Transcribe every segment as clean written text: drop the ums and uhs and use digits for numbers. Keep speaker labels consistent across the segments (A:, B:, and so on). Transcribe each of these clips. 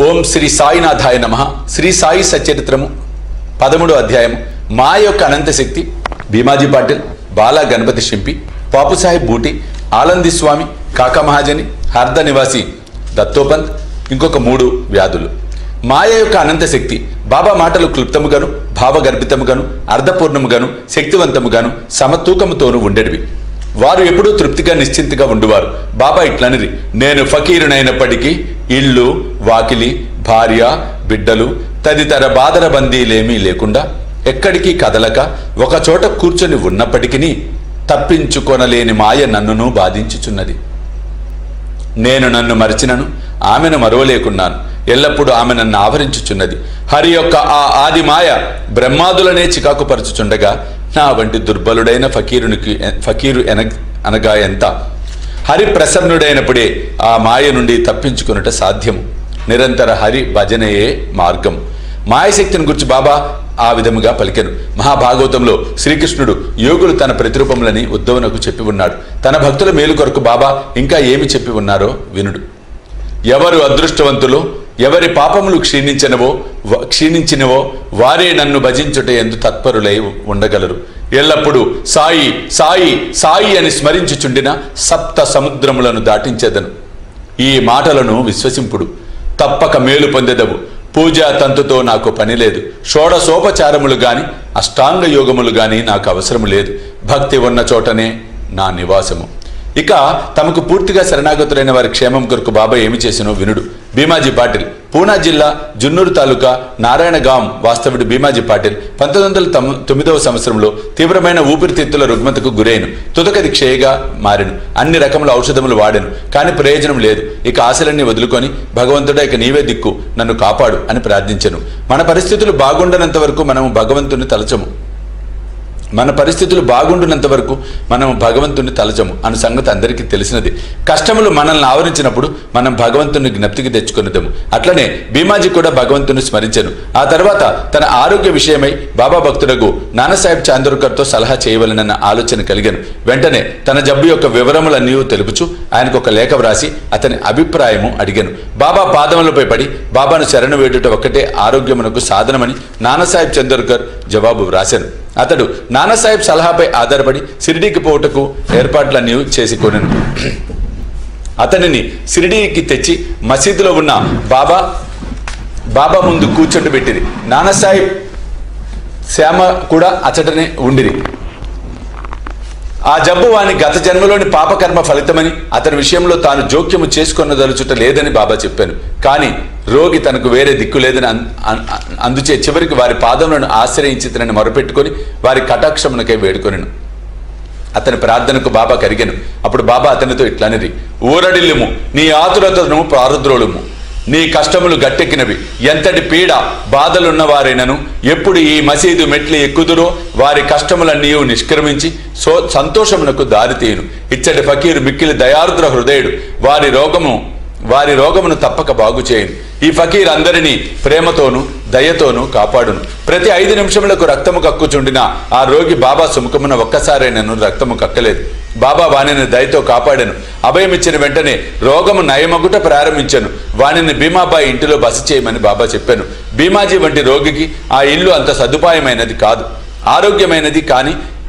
A: ఓం శ్రీ సాయినాథాయ నమః. శ్రీ సాయి సచరిత్రము 13వ అధ్యాయము. మా యొక్క అనంత శక్తి. భీమాజీ పాటిల్, బాలా గణపతి షింపి, పాపు సాహెబ్ బూటి, ఆనంది స్వామి, కాకా మహాజని, హార్ద నివాసి దత్తోపంత్, ఇంకొక 3 వ్యాధులు. మాయ యొక్క అనంత శక్తి. బాబా మాటలు క్లుప్తముగాను, భావగర్భితముగాను, అర్ధపూర్ణముగాను, శక్తివంతముగాను, సమతూకముతోనూ ఉండేటివి. వారు ఎప్పుడూ తృప్తిగా నిశ్చింతగా ఉండువారు. బాబా ఇట్లనిరి, నేను ఫకీరునైనప్పటికీ ఇల్లు, వాకిలి, భార్య, బిడ్డలు తదితర బాధర బందీలేమీ లేకుండా ఎక్కడికి కదలక ఒకచోట కూర్చొని ఉన్నప్పటికీ తప్పించుకొనలేని మాయ నన్నును బాధించుచున్నది. నేను నన్ను మరచినను, ఆమెను మరువలేకున్నాను. ఎల్లప్పుడూ ఆమె నన్ను ఆవరించుచున్నది. హరి యొక్క ఆ ఆది మాయ బ్రహ్మాదులనే చికాకుపరచుచుండగా నా వంటి దుర్బలుడైన ఫకీరు అనగా ఎంత? హరి ప్రసన్నుడైనప్పుడే ఆ మాయ నుండి తప్పించుకున్నట సాధ్యము. నిరంతర హరి భజనయే మార్గం. మాయశక్తిని గురించి బాబా ఆ విధముగా పలికెను. మహాభాగవతంలో శ్రీకృష్ణుడు యోగులు తన ప్రతిరూపములని ఉద్ధవునకు చెప్పి ఉన్నాడు. తన భక్తుల మేలు కొరకు బాబా ఇంకా ఏమి చెప్పి ఉన్నారో వినుడు. ఎవరు అదృష్టవంతులు, ఎవరి పాపములు క్షీణించినవో వారే నన్ను భజించుట ఎందు తత్పరులై ఉండగలరు. ఎల్లప్పుడూ సాయి సాయి సాయి అని స్మరించుచుండిన సప్త సముద్రములను దాటించెదను. ఈ మాటలను విశ్వసింపుడు, తప్పక మేలు పొందెదవు. పూజా తంతుతో నాకు పని లేదు. షోడశోపచారములు గాని అష్టాంగ యోగములు గాని నాకు అవసరము లేదు. భక్తి ఉన్న చోటనే నా నివాసము. ఇక తమకు పూర్తిగా శరణాగతులైన వారి క్షేమం కొరకు బాబా ఏమి చేసినో వినుడు. భీమాజీ పాటిల్, పూనా జిల్లా జున్నూరు తాలూకా నారాయణగాం వాస్తవుడు భీమాజీ పాటిల్ 1909వ సంవత్సరంలో తీవ్రమైన ఊపిరితిత్తుల రుగ్మతకు గురైను. తుదకది క్షయగా మారెను. అన్ని రకముల ఔషధములు వాడెను, కానీ ప్రయోజనం లేదు. ఇక ఆశలన్నీ వదులుకొని, భగవంతుడా ఇక నీవే దిక్కు, నన్ను కాపాడు అని ప్రార్థించెను. మన పరిస్థితులు బాగుండనంత వరకు మనము భగవంతుని తలచము. భగవంతుని తలచము అను సంగతి అందరికీ తెలిసినది. కష్టములు మనల్ని ఆవరించినప్పుడు మనం భగవంతుని జ్ఞప్తికి తెచ్చుకునేదము. అట్లనే భీమాజీ కూడా భగవంతుని స్మరించెను. ఆ తర్వాత తన ఆరోగ్య విషయమై బాబా భక్తులకు నానాసాహెబ్ చాందోర్కర్తో సలహా చేయవలనన్న ఆలోచన కలిగాను. వెంటనే తన జబ్బు యొక్క వివరములన్నీ తెలుపుచు ఆయనకు ఒక లేఖ వ్రాసి అతని అభిప్రాయము అడిగాను. బాబా పాదములపై పడి బాబాను శరణు వేడుట ఒక్కటే ఆరోగ్యమునకు సాధనమని నానాసాహెబ్ చందోర్కర్ జవాబు వ్రాశాను. అతడు నానాసాహెబ్ సలహాపై ఆధారపడి షిరిడీకి పోవుటకు ఏర్పాట్లన్నీ చేసుకొనెను. అతనిని షిరిడీకి తెచ్చి మసీదులో ఉన్న బాబా ముందు కూర్చోబెట్టింది. నానాసాహెబ్ శ్యామ కూడా అచటనే ఉండిరి. ఆ జబ్బు వాని గత జన్మలోని పాపకర్మ ఫలితమని అతని విషయంలో తాను జోక్యము చేసుకొనదలుచుట లేదని బాబా చెప్పాను. కానీ రోగి తనకు వేరే దిక్కు లేదని అందుచే చివరికి వారి పాదములను ఆశ్రయించి తనని మొరపెట్టుకొని వారి కటాక్షమునకై వేడుకొనెను. అతని ప్రార్థనకు బాబా కరిగెను. అప్పుడు బాబా అతనితో ఇట్లనిది, ఊరడిల్లుము, నీ ఆతురతను పారద్రోలుము. నీ కష్టములు గట్టెక్కినవి. ఎంతటి పీడ బాధలున్నవారైనను ఎప్పుడు ఈ మసీదు మెట్లు ఎక్కుదురో వారి కష్టములన్నీ నిష్క్రమించి సంతోషమునకు దారితీయును. ఇచ్చటి ఫకీరు మిక్కిలి దయార్ద్ర హృదయుడు. వారి రోగమును తప్పక బాగు చేయను. ఈ ఫకీర్ అందరినీ ప్రేమతోనూ దయతోనూ కాపాడును. ప్రతి 5 నిమిషములకు రక్తము కక్కుచుండిన ఆ రోగి బాబా సుముఖమున ఒక్కసారైనను రక్తము కక్కలేదు. బాబా వాణిని దయతో కాపాడాను. అభయమిచ్చిన వెంటనే రోగము నయమగుట ప్రారంభించాను. వాణిని భీమాబాయి ఇంటిలో బస చేయమని బాబా చెప్పాను. భీమాజీ వంటి రోగికి ఆ ఇల్లు అంత సదుపాయమైనది కాదు, ఆరోగ్యమైనది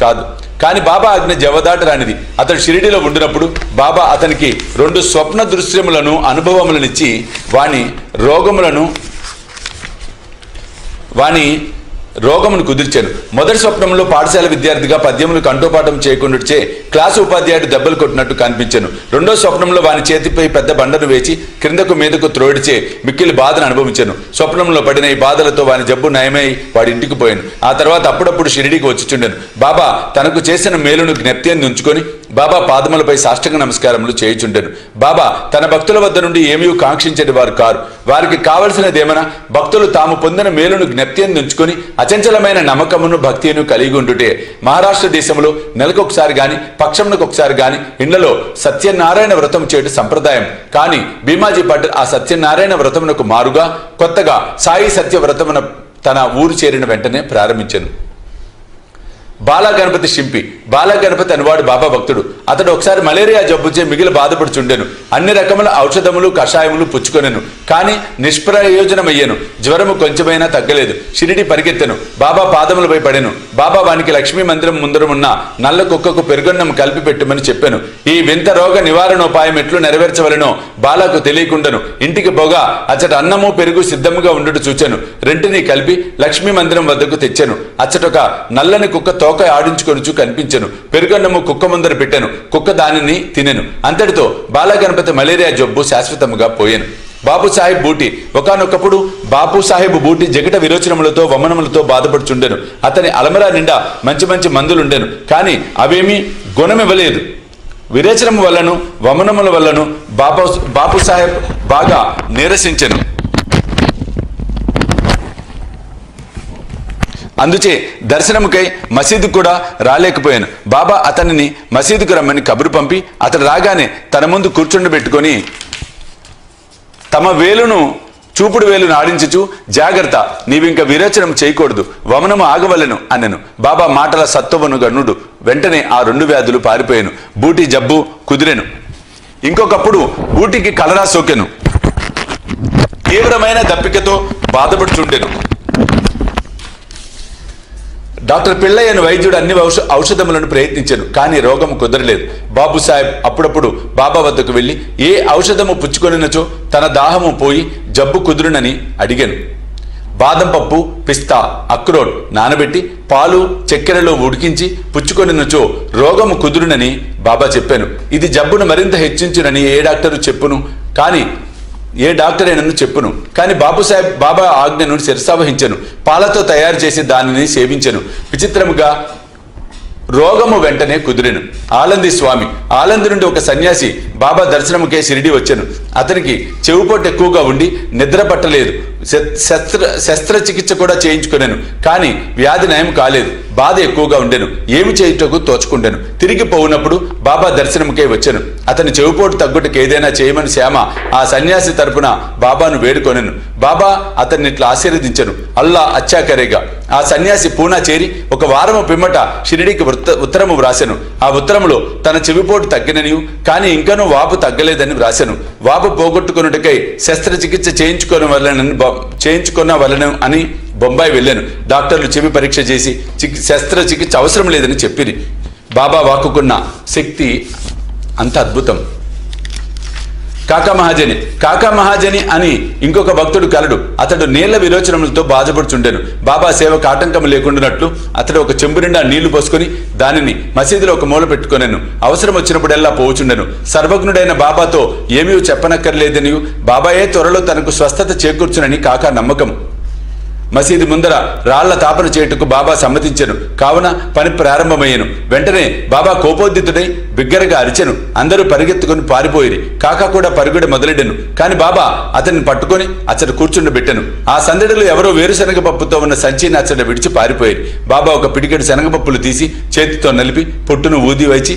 A: కాదు. కానీ బాబా ఆజ్ఞ జవదాటరానిది. అతడు షిరిడీలో ఉండినప్పుడు బాబా అతనికి 2 స్వప్న దృశ్యములను అనుభవములనిచ్చి వాని రోగమును కుదిర్చాను. మొదటి స్వప్నంలో పాఠశాల విద్యార్థిగా పద్యములు కంఠోపాఠం చేయకుండాచే క్లాసు ఉపాధ్యాయుడు దెబ్బలు కొట్టినట్టు కనిపించాను. రెండో స్వప్నంలో వాని చేతిపై పెద్ద బండను వేచి క్రిందకు మీదకు త్రోడిచే మిక్కిలి బాధను అనుభవించాను. స్వప్నంలో పడిన ఈ బాధలతో వాని జబ్బు నయమై వాడి ఇంటికి పోయాను. ఆ తర్వాత అప్పుడప్పుడు షిరిడీకి వచ్చిచుండెను. బాబా తనకు చేసిన మేలును జ్ఞప్తిని ఉంచుకొని బాబా పాదములపై సాష్టాంగ నమస్కారములు చేయుచుండెను. బాబా తన భక్తుల వద్ద నుండి ఏమీ కాంక్షించేది వారు కారు. వారికి కావలసినదేమన్నా భక్తులు తాము పొందిన మేలును జ్ఞప్తిని ఉంచుకొని అచంచలమైన నమ్మకమును భక్తిను కలిగి ఉండుటే. మహారాష్ట్ర దేశంలో నెలకొకసారి గాని పక్షమునకొకసారి గాని ఇండ్లలో సత్యనారాయణ వ్రతం చేయడం సంప్రదాయం. కానీ భీమాజీ పాటిల్ ఆ సత్యనారాయణ వ్రతమునకు మారుగా కొత్తగా సాయి సత్య వ్రతమున తన ఊరు చేరిన వెంటనే ప్రారంభించాను. బాలా గణపతి షింపి. బాలా గణపతి అనువాడు బాబా భక్తుడు. అతడు ఒకసారి మలేరియా జబ్బుచే మిగిలి బాధపడుచుండెను. అన్ని రకముల ఔషధములు కషాయములు పుచ్చుకొనెను, కానీ నిష్ప్రయోజనమయ్యెను. జ్వరము కొంచెమైనా తగ్గలేదు. షిరిడి పరిగెత్తెను. బాబా పాదములపై పడెను. బాబా వానికి లక్ష్మీ మందిరం ముందరమున్న నల్ల కుక్కకు పెరుగన్నం కలిపి పెట్టుమని చెప్పాను. ఈ వింత రోగ నివారణోపాయం ఎట్లు నెరవేర్చవలెనో బాలాకు తెలియకుండాను ఇంటికి పోగా అచ్చట అన్నము పెరుగు సిద్ధముగా ఉండుట చూచాను. రెంటిని కలిపి లక్ష్మీ మందిరం వద్దకు తెచ్చాను. అచ్చటొక నల్లని కుక్క తోక ఆడించుకొనుచు కనిపించెను. పెరుగన్నము కుక్క ముందర పెట్టాను. కుక్క దానిని తినెను. అంతటితో బాలగణపతి మలేరియా జబ్బు శాశ్వతముగా పోయాను. బాపు సాహెబ్ బూటి. ఒకానొకప్పుడు బాపు సాహెబ్ బూటి జగట విరోచనములతో వమనములతో బాధపడుచుండెను. అతని అలమరా నిండా మంచి మంచి మందులుండెను, కానీ అవేమీ గుణమివ్వలేదు. విరేచనము వల్లను వమనముల వల్లను బాపు సాహెబ్ బాగా నీరసించెను. అందుచే దర్శనముకై మసీదు కూడా రాలేకపోయాను. బాబా అతనిని మసీదుకు రమ్మని కబురు పంపి అతడు రాగానే తన ముందు కూర్చుండబెట్టుకొని తమ వేలును చూపుడు వేలును ఆడించుచు, జాగ్రత్త, నీవింక విరేచనం చేయకూడదు, వమనము ఆగవలెను అనెను. బాబా మాటల సత్వమును గనుడు. వెంటనే ఆ 2 వ్యాధులు పారిపోయాను. బూటి జబ్బు కుదిరెను. ఇంకొకప్పుడు బూటికి కలరా సోకెను. తీవ్రమైన దప్పికతో బాధపడుచుండెను. డాక్టర్ పిళ్ళయ్యను వైద్యుడు అన్ని ఔషధములను ప్రయత్నించాను, కానీ రోగము కుదరలేదు. బాబు సాహెబ్ అప్పుడప్పుడు బాబా వద్దకు వెళ్ళి ఏ ఔషధము పుచ్చుకొనినచో తన దాహము పోయి జబ్బు కుదురునని అడిగాను. బాదం పప్పు, పిస్తా, అక్రోట్ నానబెట్టి పాలు చక్కెరలో ఉడికించి పుచ్చుకొనినచో రోగము కుదురునని బాబా చెప్పాను. ఇది జబ్బును మరింత హెచ్చించునని ఏ డాక్టరు చెప్పును, కానీ ఏ డాక్టర్ అయినను చెప్పును. కానీ బాబు సాహెబ్ బాబా ఆజ్ఞను శిరసావహించను. పాలతో తయారు చేసి దానిని సేవించను. విచిత్రముగా రోగము వెంటనే కుదిరెను. ఆలంది స్వామి. ఆలంది నుండి ఒక సన్యాసి బాబా దర్శనముకే షిరిడి వచ్చాను. అతనికి చెవుపోటు ఎక్కువగా ఉండి నిద్ర పట్టలేదు. శస్త్రచికిత్స కూడా చేయించుకున్నాను, కానీ వ్యాధి నయం కాలేదు. బాధ ఎక్కువగా ఉండెను. ఏమి చేయుటకు తోచుకుండెను. తిరిగి పోవునప్పుడు బాబా దర్శనముకే వచ్చాను. అతని చెవుపోటు తగ్గుటకు ఏదైనా చేయమని శ్యామ ఆ సన్యాసి తరపున బాబాను వేడుకొనెను. బాబా అతన్ని ఇట్లా ఆశీర్వదించను. అల్లా అచ్చా కరేగా. ఆ సన్యాసి పూనా చేరి 1 వారము పిమ్మట షిరిడికి ఉత్తరము వ్రాసెను. ఆ ఉత్తరములో తన చెవిపోటు తగ్గిననియు, కానీ ఇంకనూ వాపు తగ్గలేదని వ్రాసెను. వాపు పోగొట్టుకున్నట్టుకై శస్త్రచికిత్స చేయించుకున్న వలన అని బొంబాయి వెళ్ళాను. డాక్టర్లు చెవి పరీక్ష చేసి శస్త్రచికిత్స అవసరం లేదని చెప్పిరి. బాబా వాక్కుకున్న శక్తి అంత అద్భుతం. కాకా మహాజని అని ఇంకొక భక్తుడు కలడు. అతడు నీళ్ల విరోచనములతో బాధపడుచుండెను. బాబా సేవకు ఆటంకం లేకుండానట్లు అతడు ఒక చెంబు నిండా నీళ్లు పోసుకొని దానిని మసీదులో ఒక మూల పెట్టుకొనెను. అవసరం వచ్చినప్పుడెల్లా పోవుచుండెను. సర్వజ్ఞుడైన బాబాతో ఏమీ చెప్పనక్కర్లేదని, బాబాయే త్వరలో తనకు స్వస్థత చేకూర్చునని కాకా నమ్మకం. మసీదు ముందర రాళ్ల తాపన చేయుటకు బాబా సమ్మతించెను. కావున పని ప్రారంభమయ్యను. వెంటనే బాబా కోపోద్దితుడై బిగ్గరగా అరిచెను. అందరూ పరిగెత్తుకుని పారిపోయిరి. కాకా కూడా పరుగుడ మొదలెడెను. కాని బాబా అతన్ని పట్టుకొని అచ్చట కూర్చుండబెట్టెను. ఆ సందడిలో ఎవరో వేరుశనగ పప్పుతో ఉన్న సంచిని అచ్చట విడిచి పారిపోయిరి. బాబా ఒక పిడికెడు శనగపప్పులు తీసి చేతితో నలిపి పొట్టును ఊది వచ్చి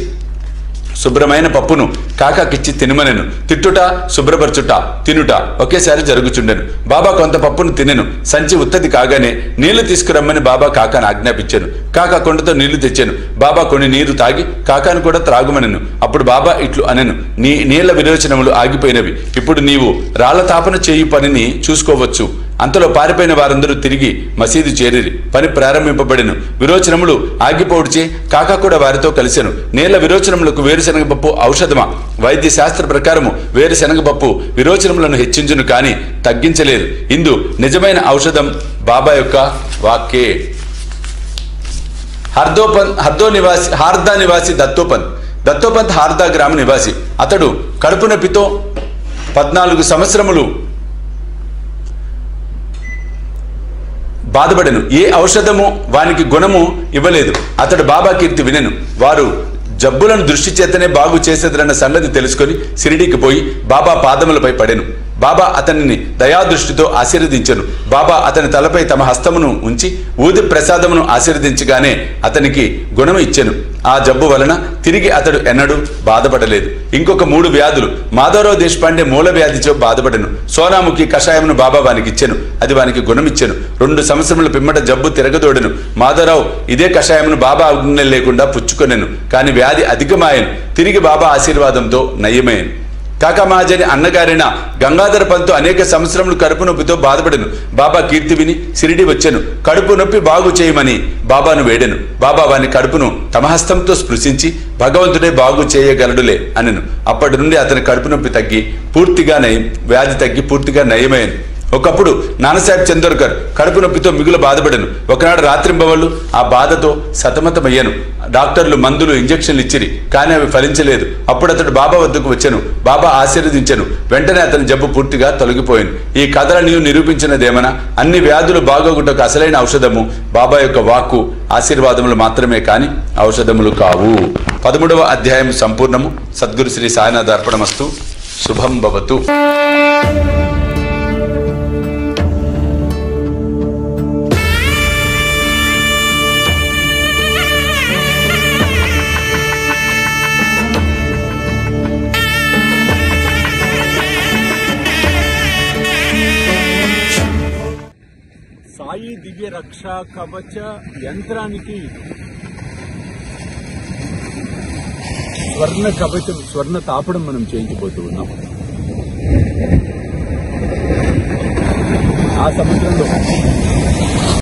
A: శుభ్రమైన పప్పును కాకాకిచ్చి తినమనెను. తిట్టుట, శుభ్రపరచుట, తినుట ఒకేసారి జరుగుచుండెను. బాబా కొంత పప్పును తినెను. సంచి ఉత్తది కాగానే నీళ్లు తీసుకురమ్మని బాబా కాకాను ఆజ్ఞాపించాను. కాకా కొండతో నీళ్లు తెచ్చాను. బాబా కొన్ని నీరు తాగి కాకాను కూడా త్రాగుమనెను. అప్పుడు బాబా ఇట్లు అనెను, నీ నీళ్ల విరోచనములు ఆగిపోయినవి. ఇప్పుడు నీవు రాళ్ల తాపన చేయు పనిని చూసుకోవచ్చు. అంతలో పారిపోయిన వారందరూ తిరిగి మసీదు చేరిరి. పని ప్రారంభింపబడెను. విరోచనములు ఆగిపోవడిచే కాకా కూడా వారితో కలిసెను. నీళ్ల విరోచనములకు వేరుశనగపప్పు ఔషధమా? వైద్య శాస్త్ర ప్రకారము వేరుశనగపప్పు విరోచనములను హెచ్చించును, కానీ తగ్గించలేదు. ఇందు నిజమైన ఔషధం బాబా యొక్క వాక్యే. హార్దా నివాసి దత్తోపంత్ హార్దా గ్రామ నివాసి. అతడు కడుపు నొప్పితో 14 సంవత్సరములు బాధపడెను. ఏ ఔషధము వానికి గుణము ఇవ్వలేదు. అతడు బాబా కీర్తి వినెను. వారు జబ్బులను దృష్టి చేతనే బాగు చేసేదన్న సంగతి తెలుసుకొని షిరిడీకి పోయి బాబా పాదములపై పడెను. బాబా అతనిని దయాదృష్టితో ఆశీర్వదించెను. బాబా అతని తలపై తమ హస్తమును ఉంచి ఊది ప్రసాదమును ఆశీర్వదించగానే అతనికి గుణము ఇచ్చెను. ఆ జబ్బు వలన తిరిగి అతడు ఎన్నడూ బాధపడలేదు. ఇంకొక 3 వ్యాధులు మాధవరావు దేశపాండే మూల వ్యాధితో బాధపడెను. సోనాముఖి కషాయమును బాబా వానికి ఇచ్చెను. అది వానికి గుణమిచ్చెను. 2 సంవత్సరముల పిమ్మట జబ్బు తిరగదోడెను. మాధవరావు ఇదే కషాయమును బాబా ఆజ్ఞ లేకుండా పుచ్చుకొనెను. కాని వ్యాధి అధికమాయెను. తిరిగి బాబా ఆశీర్వాదంతో నయమయ్యను. కాకమాజని అన్నగారైన గంగాధర పంతు అనేక సంవత్సరములు కడుపు నొప్పితో బాధపడెను. బాబా కీర్తి విని సిరిడి వచ్చెను. కడుపు నొప్పి బాగు చేయమని బాబాను వేడెను. బాబా వాని కడుపును తమ హస్తంతో స్పృశించి భగవంతుడే బాగు చేయగలడులే అనెను. అప్పటి నుండి అతని కడుపు నొప్పి తగ్గి పూర్తిగా వ్యాధి తగ్గి పూర్తిగా నయమైంది. ఒకప్పుడు నానాసాహెబ్ చందోర్కర్ కడుపు నొప్పితో మిగులు బాధపడెను. ఒకనాడు రాత్రింబవళ్ళు ఆ బాధతో సతమతమయ్యాను. డాక్టర్లు మందులు ఇంజక్షన్లు ఇచ్చిరి, కానీ అవి ఫలించలేదు. అప్పుడు అతడు బాబా వద్దకు వచ్చాను. బాబా ఆశీర్వదించెను. వెంటనే అతని జబ్బు పూర్తిగా తొలగిపోయింది. ఈ కథలను నిరూపించినదేమనా, అన్ని వ్యాధులు బాగోగుటకు అసలైన ఔషధము బాబా యొక్క వాక్కు ఆశీర్వాదములు మాత్రమే కాని ఔషధములు కావు. 13వ అధ్యాయం సంపూర్ణము. సద్గురు శ్రీ సాయినాథ అర్పణమస్తు. శుభం భవతు.
B: సాయి దివ్య రక్షా కవచ యంత్రానికి స్వర్ణ కవచం, స్వర్ణ తాపడం మనం చేయించబోతూ ఉన్నాం. ఆ సముద్రంలో